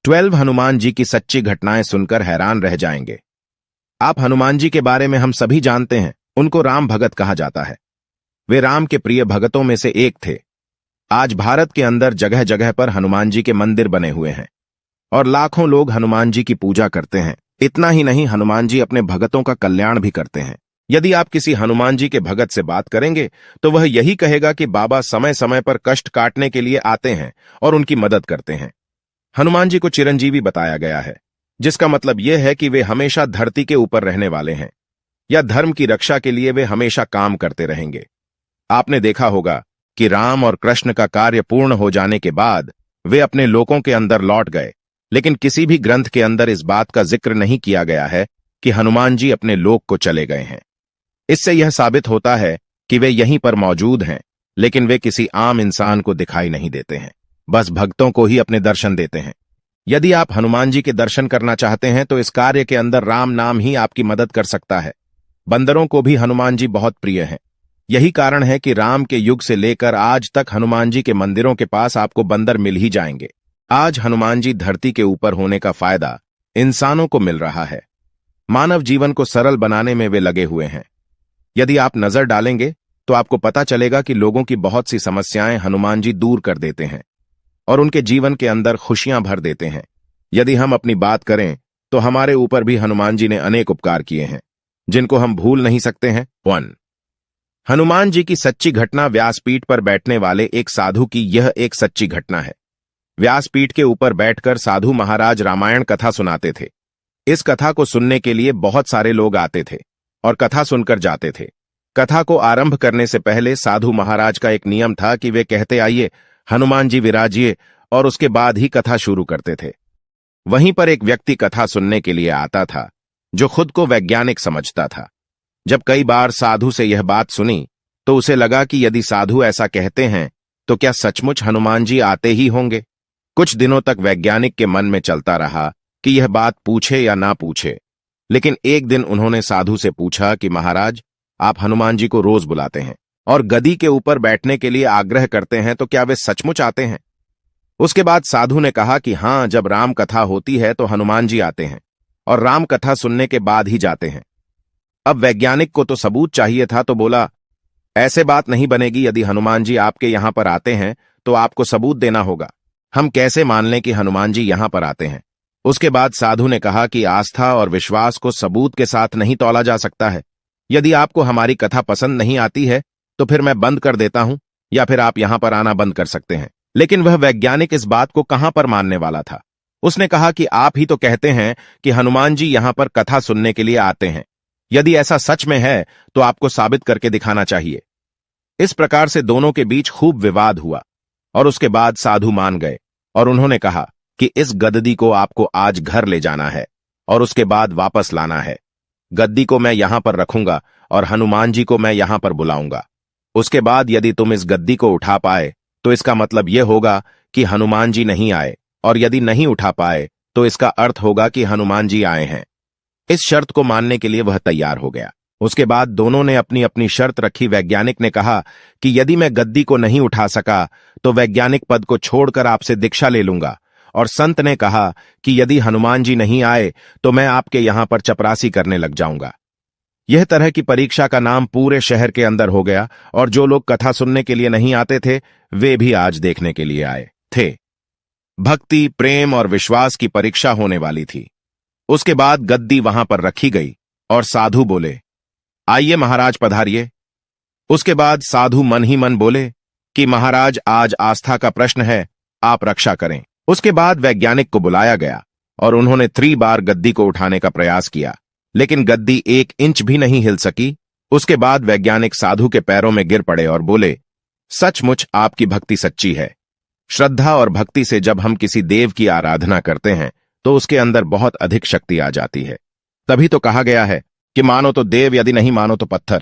12 हनुमान जी की सच्ची घटनाएं सुनकर हैरान रह जाएंगे। आप हनुमान जी के बारे में हम सभी जानते हैं, उनको राम भगत कहा जाता है। वे राम के प्रिय भगतों में से एक थे। आज भारत के अंदर जगह जगह पर हनुमान जी के मंदिर बने हुए हैं और लाखों लोग हनुमान जी की पूजा करते हैं। इतना ही नहीं, हनुमान जी अपने भगतों का कल्याण भी करते हैं। यदि आप किसी हनुमान जी के भगत से बात करेंगे तो वह यही कहेगा कि बाबा समय समय पर कष्ट काटने के लिए आते हैं और उनकी मदद करते हैं। हनुमान जी को चिरंजीवी बताया गया है, जिसका मतलब यह है कि वे हमेशा धरती के ऊपर रहने वाले हैं या धर्म की रक्षा के लिए वे हमेशा काम करते रहेंगे। आपने देखा होगा कि राम और कृष्ण का कार्य पूर्ण हो जाने के बाद वे अपने लोकों के अंदर लौट गए, लेकिन किसी भी ग्रंथ के अंदर इस बात का जिक्र नहीं किया गया है कि हनुमान जी अपने लोक को चले गए हैं। इससे यह साबित होता है कि वे यहीं पर मौजूद हैं, लेकिन वे किसी आम इंसान को दिखाई नहीं देते हैं, बस भक्तों को ही अपने दर्शन देते हैं। यदि आप हनुमान जी के दर्शन करना चाहते हैं तो इस कार्य के अंदर राम नाम ही आपकी मदद कर सकता है। बंदरों को भी हनुमान जी बहुत प्रिय हैं। यही कारण है कि राम के युग से लेकर आज तक हनुमान जी के मंदिरों के पास आपको बंदर मिल ही जाएंगे। आज हनुमान जी धरती के ऊपर होने का फायदा इंसानों को मिल रहा है। मानव जीवन को सरल बनाने में वे लगे हुए हैं। यदि आप नजर डालेंगे तो आपको पता चलेगा कि लोगों की बहुत सी समस्याएं हनुमान जी दूर कर देते हैं और उनके जीवन के अंदर खुशियां भर देते हैं। यदि हम अपनी बात करें तो हमारे ऊपर भी हनुमान जी ने अनेक उपकार किए हैं, जिनको हम भूल नहीं सकते हैं। 1. हनुमान जी की सच्ची घटना। व्यासपीठ पर बैठने वाले एक साधु की यह एक सच्ची घटना है। व्यासपीठ के ऊपर बैठकर साधु महाराज रामायण कथा सुनाते थे। इस कथा को सुनने के लिए बहुत सारे लोग आते थे और कथा सुनकर जाते थे। कथा को आरंभ करने से पहले साधु महाराज का एक नियम था कि वे कहते आइए हनुमान जी विराजिए, और उसके बाद ही कथा शुरू करते थे। वहीं पर एक व्यक्ति कथा सुनने के लिए आता था जो खुद को वैज्ञानिक समझता था। जब कई बार साधु से यह बात सुनी तो उसे लगा कि यदि साधु ऐसा कहते हैं तो क्या सचमुच हनुमान जी आते ही होंगे। कुछ दिनों तक वैज्ञानिक के मन में चलता रहा कि यह बात पूछे या ना पूछे, लेकिन एक दिन उन्होंने साधु से पूछा कि महाराज, आप हनुमान जी को रोज बुलाते हैं और गदी के ऊपर बैठने के लिए आग्रह करते हैं, तो क्या वे सचमुच आते हैं? उसके बाद साधु ने कहा कि हां, जब राम कथा होती है तो हनुमान जी आते हैं और राम कथा सुनने के बाद ही जाते हैं। अब वैज्ञानिक को तो सबूत चाहिए था, तो बोला, ऐसे बात नहीं बनेगी। यदि हनुमान जी आपके यहां पर आते हैं तो आपको सबूत देना होगा। हम कैसे मान लें कि हनुमान जी यहां पर आते हैं? उसके बाद साधु ने कहा कि आस्था और विश्वास को सबूत के साथ नहीं तौला जा सकता है। यदि आपको हमारी कथा पसंद नहीं आती है तो फिर मैं बंद कर देता हूं, या फिर आप यहां पर आना बंद कर सकते हैं। लेकिन वह वैज्ञानिक इस बात को कहां पर मानने वाला था। उसने कहा कि आप ही तो कहते हैं कि हनुमान जी यहां पर कथा सुनने के लिए आते हैं। यदि ऐसा सच में है तो आपको साबित करके दिखाना चाहिए। इस प्रकार से दोनों के बीच खूब विवाद हुआ और उसके बाद साधु मान गए और उन्होंने कहा कि इस गद्दी को आपको आज घर ले जाना है और उसके बाद वापस लाना है। गद्दी को मैं यहां पर रखूंगा और हनुमान जी को मैं यहां पर बुलाऊंगा। उसके बाद यदि तुम इस गद्दी को उठा पाए तो इसका मतलब यह होगा कि हनुमान जी नहीं आए, और यदि नहीं उठा पाए तो इसका अर्थ होगा कि हनुमान जी आए हैं। इस शर्त को मानने के लिए वह तैयार हो गया। उसके बाद दोनों ने अपनी अपनी शर्त रखी। वैज्ञानिक ने कहा कि यदि मैं गद्दी को नहीं उठा सका तो वैज्ञानिक पद को छोड़कर आपसे दीक्षा ले लूंगा, और संत ने कहा कि यदि हनुमान जी नहीं आए तो मैं आपके यहां पर चपरासी करने लग जाऊंगा। यह तरह की परीक्षा का नाम पूरे शहर के अंदर हो गया, और जो लोग कथा सुनने के लिए नहीं आते थे वे भी आज देखने के लिए आए थे। भक्ति, प्रेम और विश्वास की परीक्षा होने वाली थी। उसके बाद गद्दी वहां पर रखी गई और साधु बोले, आइए महाराज पधारिए। उसके बाद साधु मन ही मन बोले कि महाराज, आज आस्था का प्रश्न है, आप रक्षा करें। उसके बाद वैज्ञानिक को बुलाया गया और उन्होंने 3 बार गद्दी को उठाने का प्रयास किया, लेकिन गद्दी 1 इंच भी नहीं हिल सकी। उसके बाद वैज्ञानिक साधु के पैरों में गिर पड़े और बोले, सचमुच आपकी भक्ति सच्ची है। श्रद्धा और भक्ति से जब हम किसी देव की आराधना करते हैं तो उसके अंदर बहुत अधिक शक्ति आ जाती है। तभी तो कहा गया है कि मानो तो देव, यदि नहीं मानो तो पत्थर।